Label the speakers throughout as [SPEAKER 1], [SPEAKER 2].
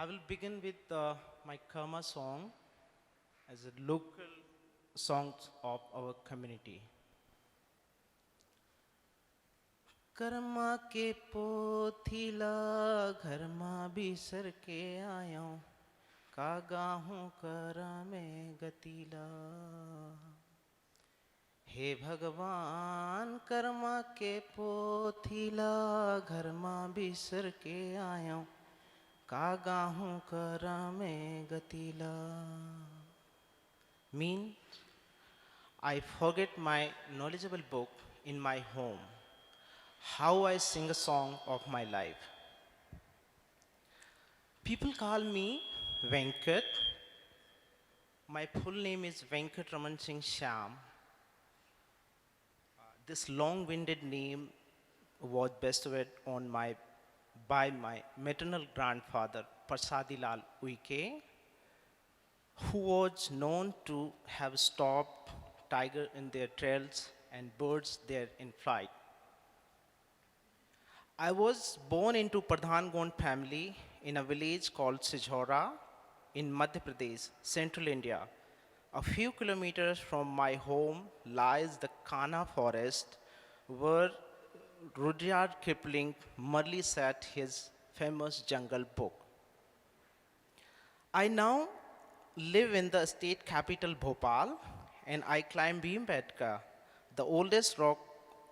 [SPEAKER 1] I will begin with my Karma song as a local song of our community. Karma के पोथीला घर मां बिसर के आयो का गाहूं कर में गतीला हे भगवान कर्मा के पोथीला घर मां बिसर के आयो का गाहूं कर में गतीला mean I forget my knowledgeable book in my home. How I sing a song of my life. People call me Venkat. My full name is Venkat Raman Singh Shyam. This long-winded name was bestowed on by my maternal grandfather, Prasadilal Uike, who was known to have stopped tigers in their trails and birds there in flight. I was born into Pardhan-Gond family in a village called Sijhora in Madhya Pradesh, central India. A few kilometers from my home lies the Kana forest where Rudyard Kipling merely set his famous Jangarh book. I now live in the state capital Bhopal and I climb Bhimbetka, the oldest rock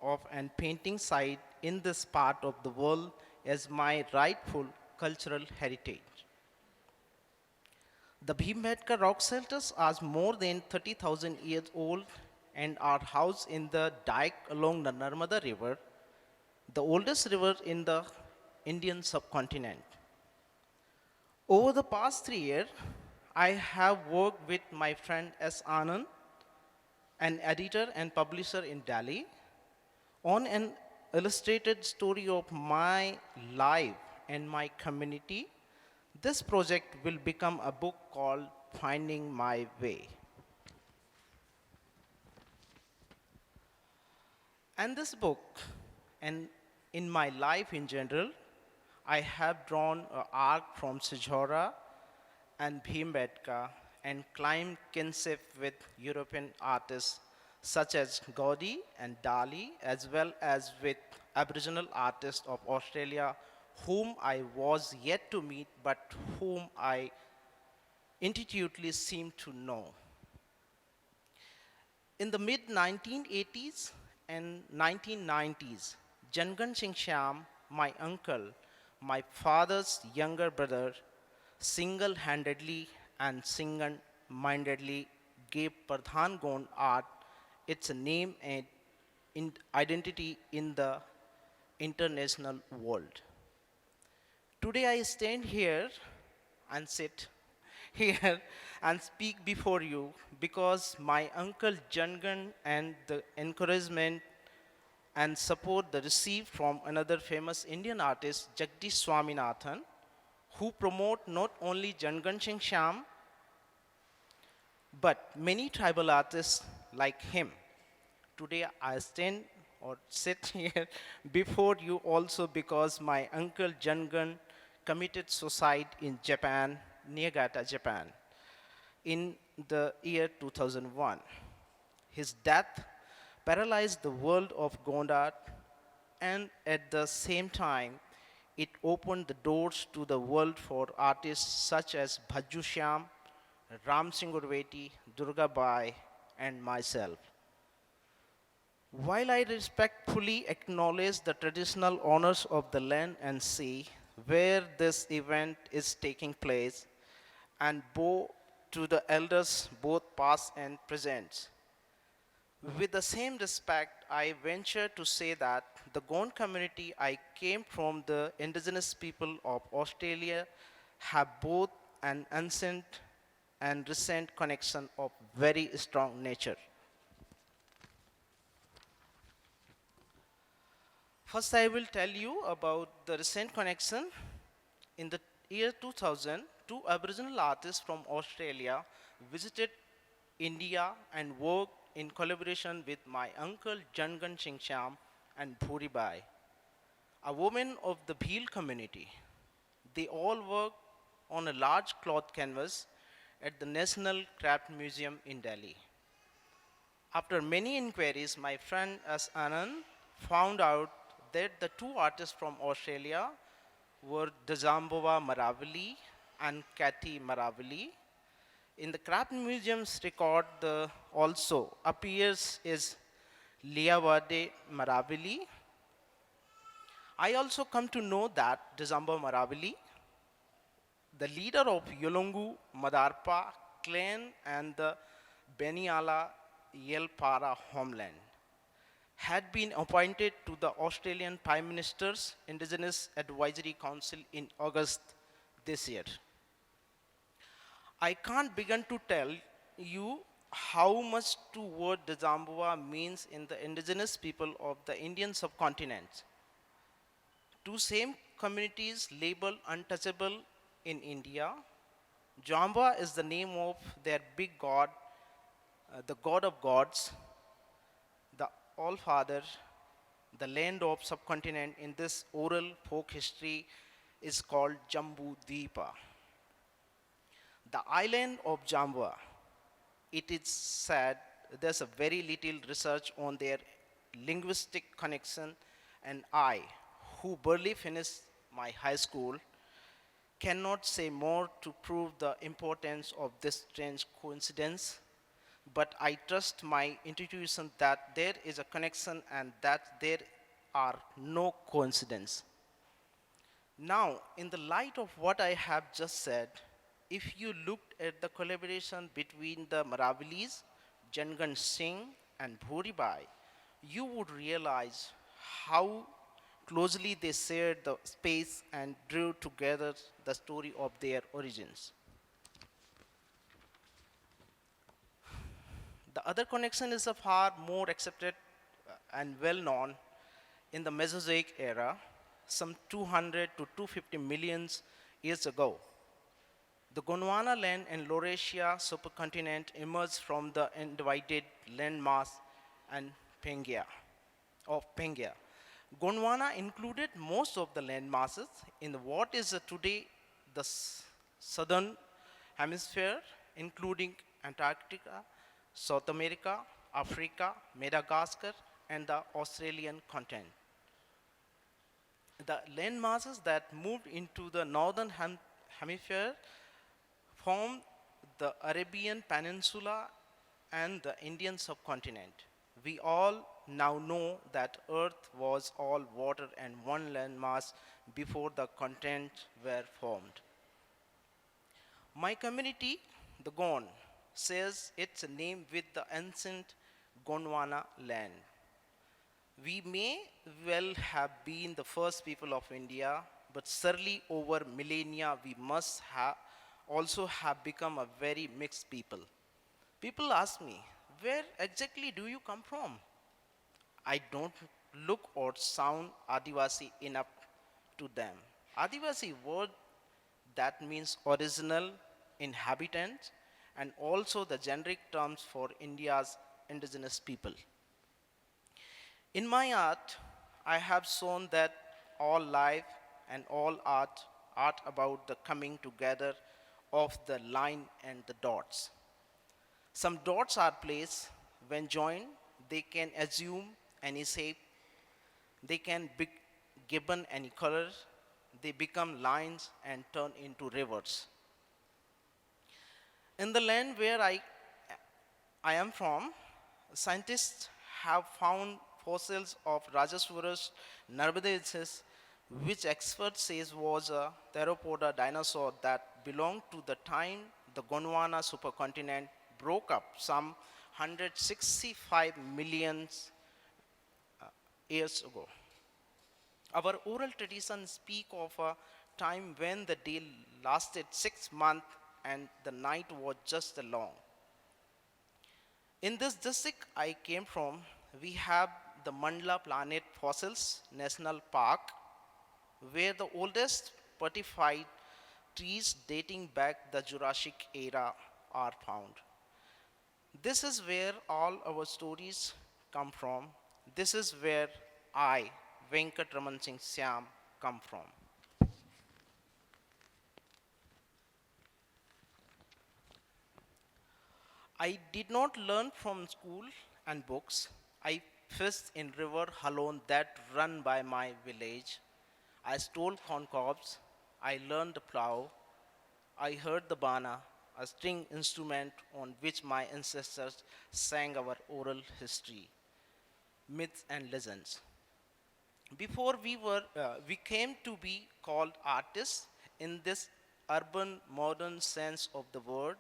[SPEAKER 1] of and painting site in this part of the world as my rightful cultural heritage. The Bhimbetka rock shelters are more than 30,000 years old and are housed in the dike along the Narmada River, the oldest river in the Indian subcontinent. Over the past 3 years, I have worked with my friend S. Anand, an editor and publisher in Delhi, on an illustrated story of my life and my community. This project will become a book called Finding My Way. And this book, and in my life in general, I have drawn an arc from Sijhora and Bhimbetka and climbed kinship with European artists such as Gaudi and Dali, as well as with Aboriginal artists of Australia, whom I was yet to meet, but whom I intuitively seem to know. In the mid-1980s and 1990s, Jangarh Singh Shyam, my uncle, my father's younger brother, single-handedly and single-mindedly gave Pardhan-Gond art its name and identity in the international world. Today I stand here and sit here and speak before you because my uncle Jangarh and the encouragement and support they received from another famous Indian artist, Jagdish Swaminathan, who promote not only Jangarh Singh Shyam, but many tribal artists like him. Today I stand or sit here before you also because my uncle Jangarh committed suicide in Japan, Niigata, Japan, in the year 2001. His death paralyzed the world of Gond art, and at the same time, it opened the doors to the world for artists such as Bhajju Shyam, Ram Singh Urveti, Durga Bai, and myself. While I respectfully acknowledge the traditional owners of the land and sea where this event is taking place, and bow to the elders, both past and present, with the same respect, I venture to say that the Gond community I came from, the indigenous people of Australia, have both an ancient and recent connection of very strong nature. First, I will tell you about the recent connection. In the year 2000, two Aboriginal artists from Australia visited India and worked in collaboration with my uncle Jangarh Singh Shyam and Bhuri Bai, a woman of the Bhil community. They all worked on a large cloth canvas at the National Craft Museum in Delhi. After many inquiries, my friend S. Anand found out that the two artists from Australia were Dzambova Maravali and Kathy Maravali. In the Craft Museum's record, the also appears is Liavade Maravali. I also come to know that Dzamba Maravali, the leader of Yolungu Madarpa clan and the Beniala Yelpara homeland, had been appointed to the Australian Prime Minister's Indigenous Advisory Council in August this year. I can't begin to tell you how much to word Dzambua means in the indigenous people of the Indian subcontinent. Two same communities labeled untouchable in India. Jamba is the name of their big god, the god of gods, the All-Father, the land of subcontinent in this oral folk history is called Jambu Deepa. The island of Jamba, it is said there's a very little research on their linguistic connection, and I, who barely finished my high school, cannot say more to prove the importance of this strange coincidence, but I trust my intuition that there is a connection and that there are no coincidences. Now, in the light of what I have just said, if you looked at the collaboration between the Maravalis, Jangarh Singh and Bhuribai, you would realize how closely they shared the space and drew together the story of their origins. The other connection is a far more accepted and well known in the Mesozoic era, some 200 to 250 millions years ago. The Gondwana land and Laurasia supercontinent emerged from the undivided landmass and Pangaea. Gondwana included most of the land masses in what is today the southern hemisphere, including Antarctica, South America, Africa, Madagascar, and the Australian continent. The land masses that moved into the northern hemisphere formed the Arabian Peninsula and the Indian subcontinent. We all now know that Earth was all water and one landmass before the continents were formed. My community, the Gond, shares its name with the ancient Gondwana land. We may well have been the first people of India, but certainly over millennia we must have also have become a very mixed people. People ask me, where exactly do you come from? I don't look or sound Adivasi enough to them. Adivasi word that means original, inhabitant, and also the generic terms for India's indigenous people. In my art, I have shown that all life and all art about the coming together of the line and the dots. Some dots are placed when joined, they can assume any shape, they can be given any color, they become lines and turn into rivers. In the land where I am from, scientists have found fossils of Rajaswaras narvadensis, which experts says was a theropoda dinosaur that belonged to the time the Gondwana supercontinent broke up some 165 million years ago. Our oral traditions speak of a time when the day lasted 6 months and the night was just long. In this district I came from, we have the Mandla Planet Fossils National Park, where the oldest petrified trees dating back the Jurassic era are found. This is where all our stories come from. This is where I, Venkat Raman Singh Shyam, come from. I did not learn from school and books. I fished in river alone that run by my village. I stole corn cobs. I learned the plow. I heard the bana, a string instrument on which my ancestors sang our oral history, myths and legends. Before we came to be called artists in this urban modern sense of the word,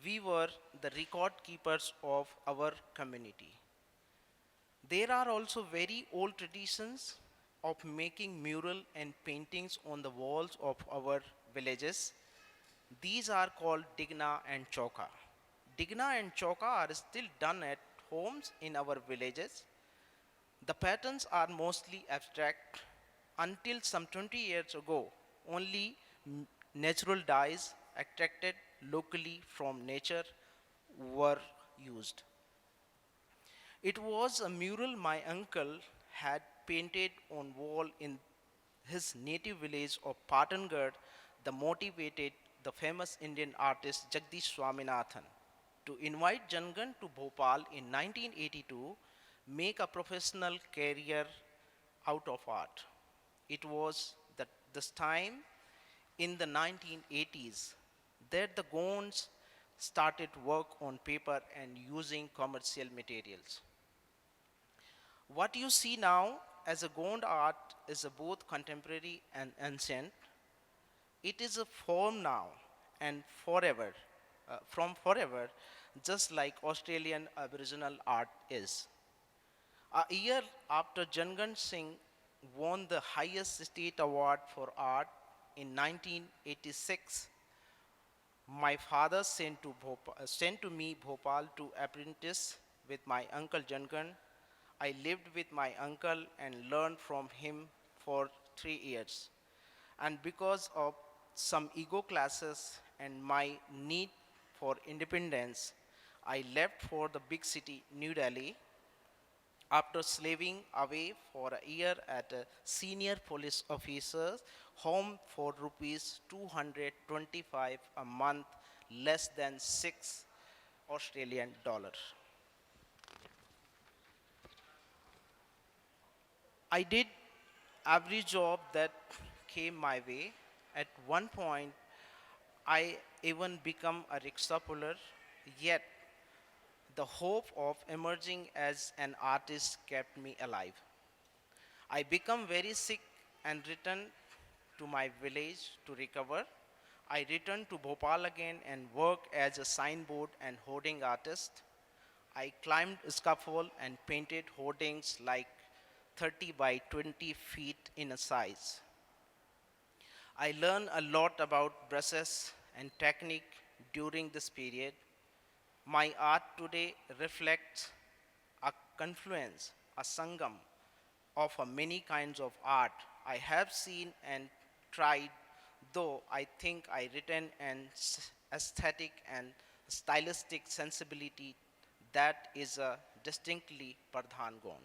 [SPEAKER 1] we were the record keepers of our community. There are also very old traditions of making mural and paintings on the walls of our villages. These are called digna and choka. Digna and choka are still done at homes in our villages. The patterns are mostly abstract. Until some 20 years ago, only natural dyes extracted locally from nature were used. It was a mural my uncle had painted on wall in his native village of Pardhan-Gond that motivated the famous Indian artist Jagdish Swaminathan to invite Jangarh to Bhopal in 1982, make a professional career out of art. It was this time in the 1980s that the Gonds started work on paper and using commercial materials. What you see now as a Gond art is a both contemporary and ancient. It is a form now and forever, from forever, just like Australian Aboriginal art is. A year after Jangan Singh won the highest state award for art in 1986, my father sent to me Bhopal to apprentice with my uncle Jangan. I lived with my uncle and learned from him for 3 years. And because of some ego classes and my need for independence, I left for the big city, New Delhi, after slaving away for a year at a senior police officer's home for rupees 225 a month, less than 6 Australian dollars. I did every job that came my way. At one point, I even become a rickshaw puller, yet the hope of emerging as an artist kept me alive. I became very sick and returned to my village to recover. I returned to Bhopal again and worked as a signboard and hoarding artist. I climbed scaffold and painted hoardings like 30 by 20 feet in a size. I learned a lot about brushes and technique during this period. My art today reflects a confluence, a sangam of many kinds of art I have seen and tried, though I think I retain an aesthetic and stylistic sensibility that is distinctly Pardhan-Gond.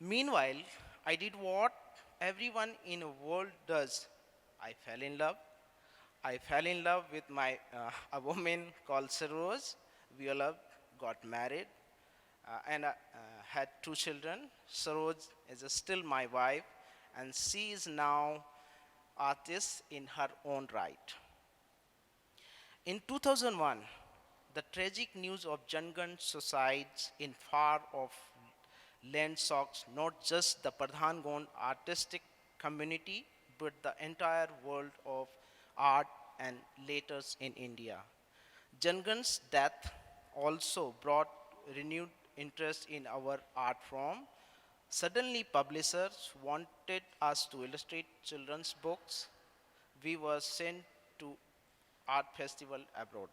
[SPEAKER 1] Meanwhile, I did what everyone in the world does. I fell in love. I fell in love with a woman called Saroj. We all got married and had 2 children. Saroj is still my wife, and she is now artist in her own right. In 2001, the tragic news of Jangan suicides in far off land shocks not just the Pardhan-Gond artistic community, but the entire world of art and letters in India. Jangan's death also brought renewed interest in our art form. Suddenly, publishers wanted us to illustrate children's books. We were sent to art festival abroad.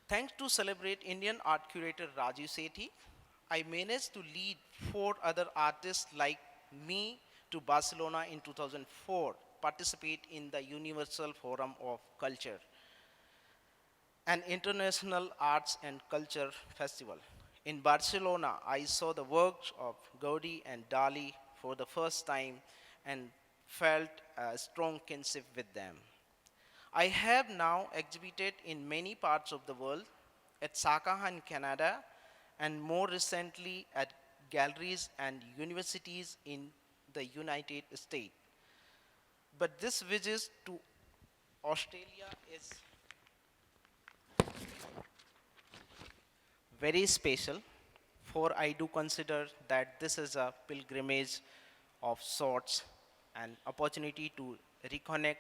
[SPEAKER 1] Thanks to celebrate Indian art curator Rajiv Sethi, I managed to lead 4 other artists like me to Barcelona in 2004, participate in the Universal Forum of Culture, an international arts and culture festival. In Barcelona, I saw the works of Gaudi and Dali for the first time and felt a strong kinship with them. I have now exhibited in many parts of the world, at Sakaha in Canada, and more recently at galleries and universities in the United States. But this visit to Australia is very special, for I do consider that this is a pilgrimage of sorts, an opportunity to reconnect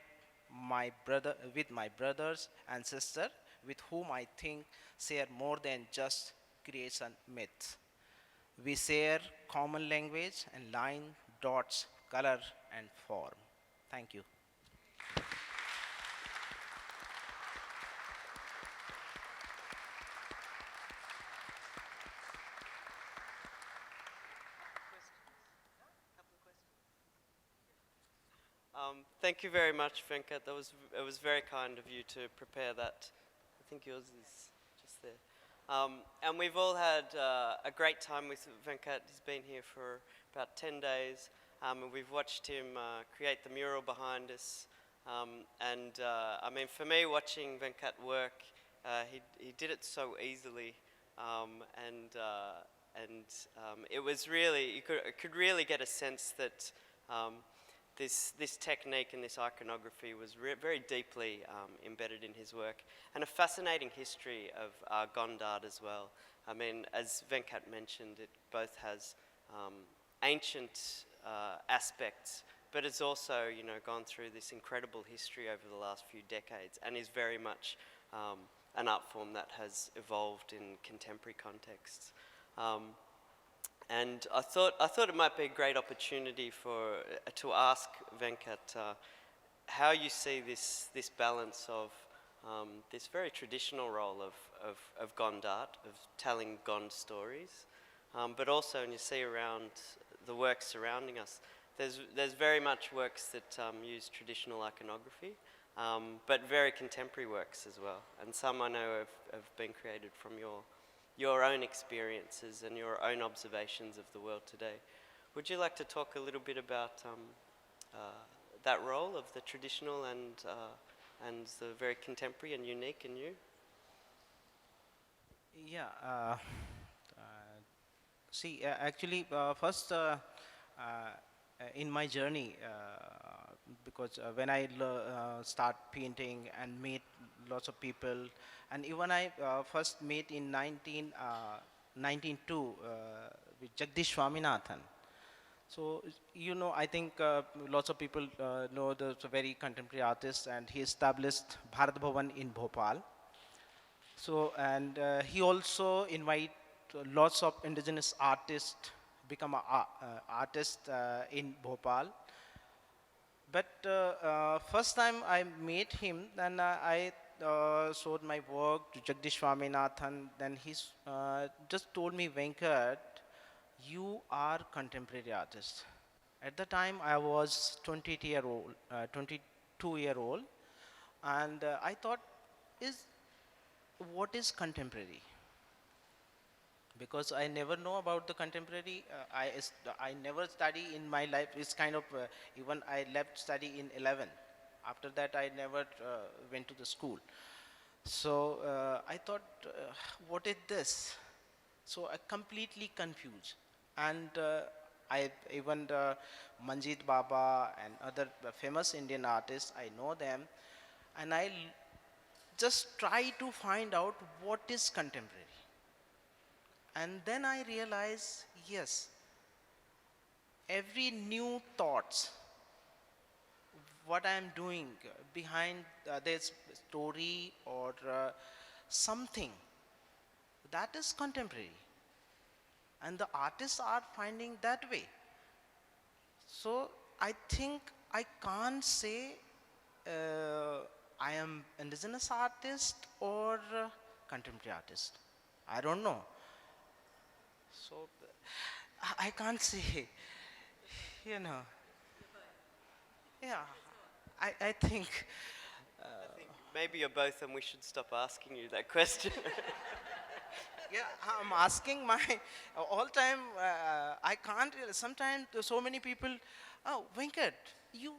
[SPEAKER 1] with my brothers and sisters with whom I think share more than just creation myths. We share common language and line, dots, color, and form. Thank you.
[SPEAKER 2] Thank you very much, Venkat. It was very kind of you to prepare that. I think yours is just there. And we've all had a great time with Venkat. He's been here for about 10 days, and we've watched him create the mural behind us. I mean, for me, watching Venkat work, he did it so easily, it was really, you could really get a sense that this technique and this iconography was very deeply embedded in his work, and a fascinating history of Gond art as well. I mean, as Venkat mentioned, it both has ancient aspects, but it's also, you know, gone through this incredible history over the last few decades, and is very much an art form that has evolved in contemporary contexts. And I thought it might be a great opportunity to ask Venkat how you see this balance of this very traditional role of Gond art, of telling Gond stories, but also, when you see around the works surrounding us, there's very much works that use traditional iconography, but very contemporary works as well. And some I know have been created from your own experiences and your own observations of the world today. Would you like to talk a little bit about that role of the traditional and the very contemporary and unique and new?
[SPEAKER 1] Yeah. See, actually, first, in my journey, because when I start painting and meet lots of people, and even I first met in 1902 with Jagdish Swaminathan. So, you know, I think lots of people know the very contemporary artist, and he established Bharat Bhavan in Bhopal. So, and he also invite lots of indigenous artists become a artist in Bhopal. But first time I met him, then I showed my work to Jagdish Swaminathan. Then he just told me, Venkat, you are contemporary artist. At the time I was 22-year-old, and I thought, is what is contemporary? Because I never know about the contemporary. I never study in my life. It's kind of, even I left study in 11. After that, I never went to the school. So I thought, what is this? So I completely confused. And I even Manjit Baba and other famous Indian artists, I know them. And just try to find out what is contemporary. And then I realize, yes, every new thoughts, what I am doing behind this story or something, that is contemporary. And the artists are finding that way. So I think I can't say I am indigenous artist or contemporary artist. I don't know. So I can't say, you know. Yeah, I think.
[SPEAKER 2] I think maybe you're both, and we should stop asking you that question.
[SPEAKER 1] Yeah, I'm asking my all time. I can't. Sometimes so many people. Oh, Venkat, you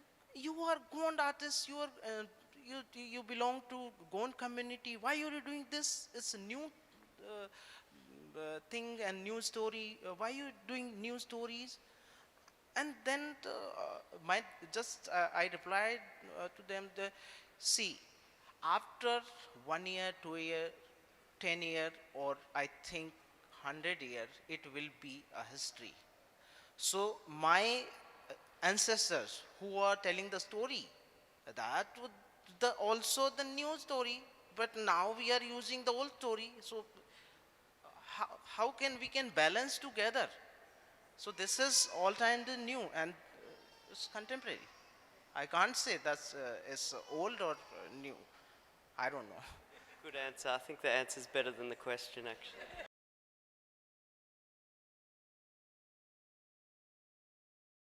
[SPEAKER 1] are Gond artist. you belong to Gond community. Why are you doing this? It's a new thing and new story. Why are you doing new stories? And then my just I replied to them, see, after 1 year, 2 year, 10 year, or I think 100 year, it will be a history. So my ancestors who are telling the story, that would the also the new story, but now we are using the old story. So how can we can balance together? So this is all time the new and it's contemporary. I can't say that's it's old or new. I don't know.
[SPEAKER 2] Good answer. I think the answer's better than the question, actually.